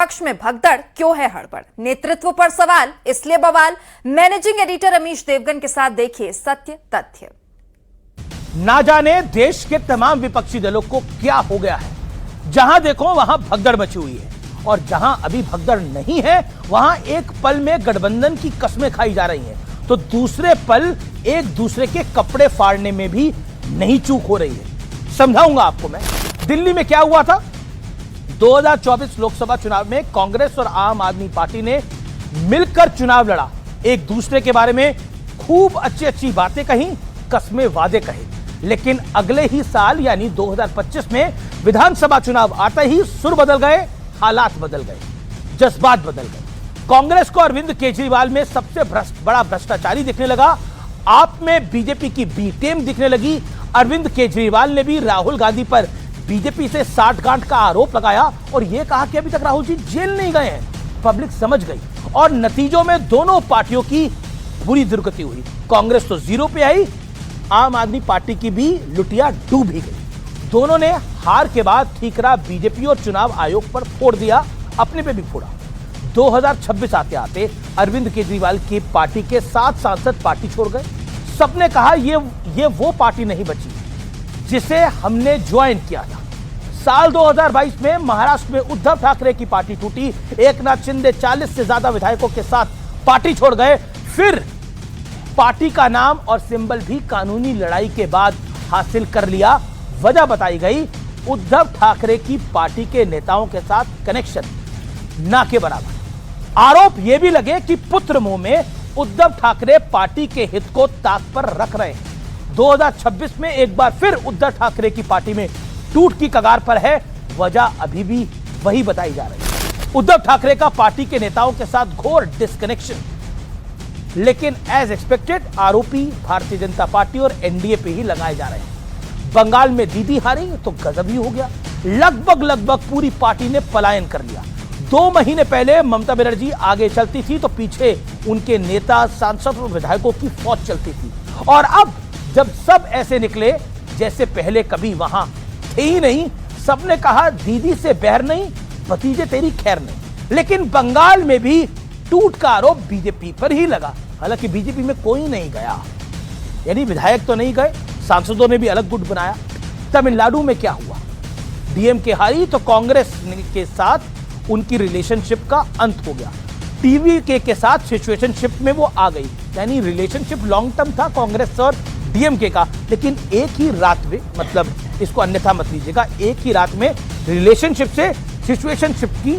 विपक्ष में भगदड़ क्यों है हड़बड़, नेतृत्व पर सवाल इसलिए बवाल। मैनेजिंग एडिटर अमीश देवगन के साथ देखिए सत्य तथ्य। ना जाने देश के तमाम विपक्षी दलों को क्या हो गया है, जहां देखो वहां भगदड़ मची हुई है और जहां अभी भगदड़ नहीं है वहां एक पल में गठबंधन की कस्में खाई जा रही हैं तो दूसरे पल एक दूसरे के कपड़े फाड़ने में भी नहीं चूक हो रही है। समझाऊंगा आपको मैं। दिल्ली में क्या हुआ था, 2024 लोकसभा चुनाव में कांग्रेस और आम आदमी पार्टी ने मिलकर चुनाव लड़ा, एक दूसरे के बारे में खूब अच्छी अच्छी बातें कही, कस्में वादे कहे, लेकिन अगले ही साल यानी 2025 में विधानसभा चुनाव आते ही सुर बदल गए, हालात बदल गए, जज्बात बदल गए। कांग्रेस को अरविंद केजरीवाल में सबसे बड़ा भ्रष्टाचारी दिखने लगा, आप में बीजेपी की बी टीम दिखने लगी। अरविंद केजरीवाल ने भी राहुल गांधी पर बीजेपी से साठगांठ का आरोप लगाया और यह कहा कि अभी तक राहुल जी जेल नहीं गए हैं। पब्लिक समझ गई और नतीजों में दोनों पार्टियों की बुरी दुर्गति हुई। कांग्रेस तो जीरो पे आई, आम आदमी पार्टी की भी लुटिया डूब ही गई। दोनों ने हार के बाद ठीकरा बीजेपी और चुनाव आयोग पर फोड़ दिया, अपने पे भी फोड़ा। 2026 आते आते अरविंद केजरीवाल की पार्टी के 7 सांसद पार्टी छोड़ गए। सबने कहा ये वो पार्टी नहीं बची जिसे हमने ज्वाइन किया था। साल 2022 में महाराष्ट्र में उद्धव ठाकरे की पार्टी टूटी, एकनाथ शिंदे 40 से ज्यादा विधायकों के साथ पार्टी छोड़ गए। फिर पार्टी का नाम और सिंबल भी कानूनी लड़ाई के बाद हासिल कर लिया। वजह बताई गई, उद्धव ठाकरे की पार्टी के नेताओं के साथ कनेक्शन ना के बराबर। आरोप यह भी लगे कि पुत्र मुंह में उद्धव ठाकरे पार्टी के हित को ताक पर रख रहे हैं। 2026 में एक बार फिर उद्धव ठाकरे की पार्टी में टूट की कगार पर है, वजह अभी भी वही बताई जा रही है, उद्धव ठाकरे का पार्टी के नेताओं के साथ घोर डिस्कनेक्शन। लेकिन एज एक्सपेक्टेड आरोपी भारतीय जनता पार्टी और एनडीए पे ही लगाए जा रहे हैं। बंगाल में दीदी हारी तो गजब ही हो गया, लगभग पूरी पार्टी ने पलायन कर लिया। 2 महीने पहले ममता बनर्जी आगे चलती थी तो पीछे उनके नेता, सांसद और विधायकों की फौज चलती थी। और अब जब सब ऐसे निकले जैसे पहले कभी वहां थे ही नहीं, सबने कहा दीदी से बहर नहीं, भतीजे तेरी खैर नहीं। लेकिन बंगाल में भी टूट का आरोप बीजेपी पर ही लगा। हालांकि बीजेपी में कोई नहीं गया, यानी विधायक तो नहीं गए, सांसदों ने भी अलग गुट बनाया। तमिलनाडु में क्या हुआ, डीएमके हारी तो कांग्रेस के साथ उनकी रिलेशनशिप का अंत हो गया। टीवीके के साथ सिचुएशनशिप में वो आ गई, यानी रिलेशनशिप लॉन्ग टर्म था कांग्रेस और डीएमके का, लेकिन एक ही रात में, मतलब इसको अन्यथा मत लीजिएगा, एक ही रात में रिलेशनशिप से सिचुएशनशिप की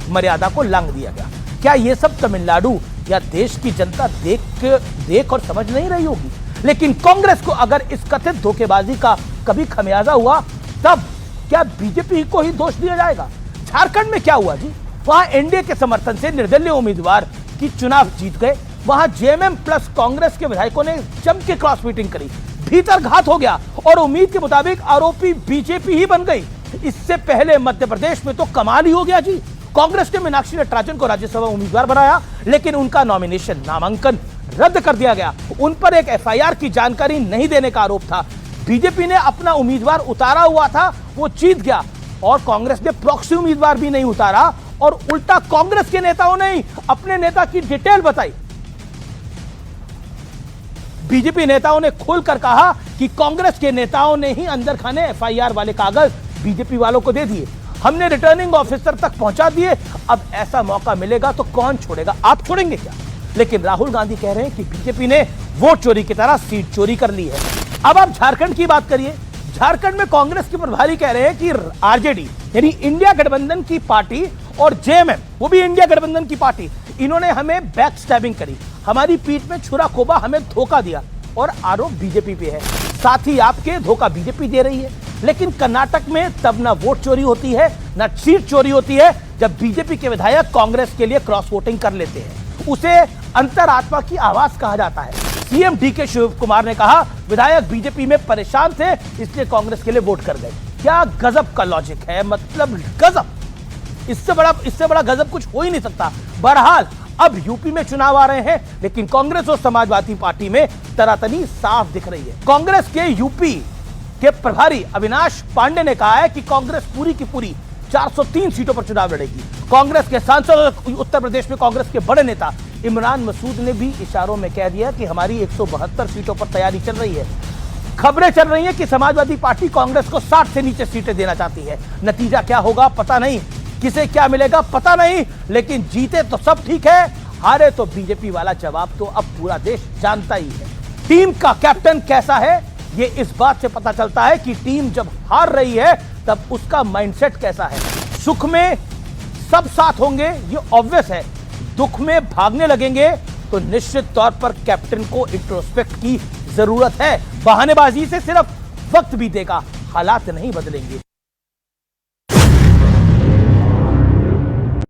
मर्यादा को लांघ दिया गया। क्या ये सब तमिलनाडु या देश की जनता देख और समझ नहीं रही होगी? लेकिन कांग्रेस को अगर इस कथित धोखेबाजी का कभी खमियाजा हुआ तब क्या बीजेपी को ही दोष दिया जाएगा? झारखंड में क्या हुआ जी, वहां एनडीए के समर्थन से निर्दलीय उम्मीदवार की चुनाव जीत गए। वहां जेएमएम प्लस कांग्रेस के विधायकों ने जम के क्रॉस मीटिंग करी, भीतर घात हो गया और उम्मीद के मुताबिक आरोपी बीजेपी ही बन गई। इससे पहले मध्य प्रदेश में तो कमाल ही हो गया जी, कांग्रेस ने मीनाक्षी नटराजन को राज्यसभा उम्मीदवार बनाया, लेकिन उनका नॉमिनेशन नामांकन रद्द कर दिया गया। उन पर एक एफआईआर की जानकारी नहीं देने का आरोप था। बीजेपी ने अपना उम्मीदवार उतारा हुआ था, वो जीत गया और कांग्रेस ने प्रॉक्सी उम्मीदवार भी नहीं उतारा और उल्टा कांग्रेस के नेताओं ने ही अपने नेता की डिटेल बताई। बीजेपी नेताओं ने खुलकर कहा कि कांग्रेस के नेताओं ने ही अंदर खाने एफआईआर वाले कागज बीजेपी वालों को दे दिए, हमने रिटर्निंग ऑफिसर तक पहुंचा दिए, अब ऐसा मौका मिलेगा तो कौन छोड़ेगा, आप छोड़ेंगे क्या? लेकिन राहुल गांधी कह रहे हैं कि बीजेपी ने वोट चोरी की तरह सीट चोरी कर ली है। अब आप झारखंड की बात करिए, झारखंड में कांग्रेस के प्रभारी कह रहे हैं कि आरजेडी यानी इंडिया गठबंधन की पार्टी और जेएमएम, वो भी इंडिया गठबंधन की पार्टी, इन्होंने हमें बैक स्टैबिंग करी, हमारी पीठ में छुरा खोबा, हमें धोखा दिया और आरोप बीजेपी पे है। साथ ही आपके धोखा बीजेपी दे रही है। लेकिन कर्नाटक में तब ना वोट चोरी होती है ना सीट चोरी होती है जब बीजेपी के विधायक कांग्रेस के लिए क्रॉस वोटिंग कर लेते हैं। उसे अंतरात्मा की आवाज कहा जाता है। सीएम डीके शिव कुमार ने कहा विधायक बीजेपी में परेशान थे इसलिए कांग्रेस के लिए वोट कर गए। क्या गजब का लॉजिक है, मतलब गजब, इससे बड़ा गजब कुछ हो ही नहीं सकता। बहरहाल अब यूपी में चुनाव आ रहे हैं, लेकिन कांग्रेस और समाजवादी पार्टी में तनातनी साफ दिख रही है। कांग्रेस के यूपी के प्रभारी अविनाश पांडे ने कहा है कि कांग्रेस पूरी की पूरी 403 सीटों पर चुनाव लड़ेगी। कांग्रेस के सांसद और उत्तर प्रदेश में कांग्रेस के बड़े नेता इमरान मसूद ने भी इशारों में कह दिया कि हमारी 172 सीटों पर तैयारी चल रही है। खबरें चल रही हैं कि समाजवादी पार्टी कांग्रेस को 60 से नीचे सीटें देना चाहती है। नतीजा क्या होगा पता नहीं, किसे क्या मिलेगा पता नहीं, लेकिन जीते तो सब ठीक है, हारे तो बीजेपी वाला जवाब तो अब पूरा देश जानता ही है। टीम का कैप्टन कैसा है ये इस बात से पता चलता है कि टीम जब हार रही है तब उसका माइंडसेट कैसा है। सुख में सब साथ होंगे ये ऑब्वियस है, दुख में भागने लगेंगे तो निश्चित तौर पर कैप्टन को इंट्रोस्पेक्ट की जरूरत है। बहानेबाजी से सिर्फ वक्त बीतेगा, हालात नहीं बदलेंगे।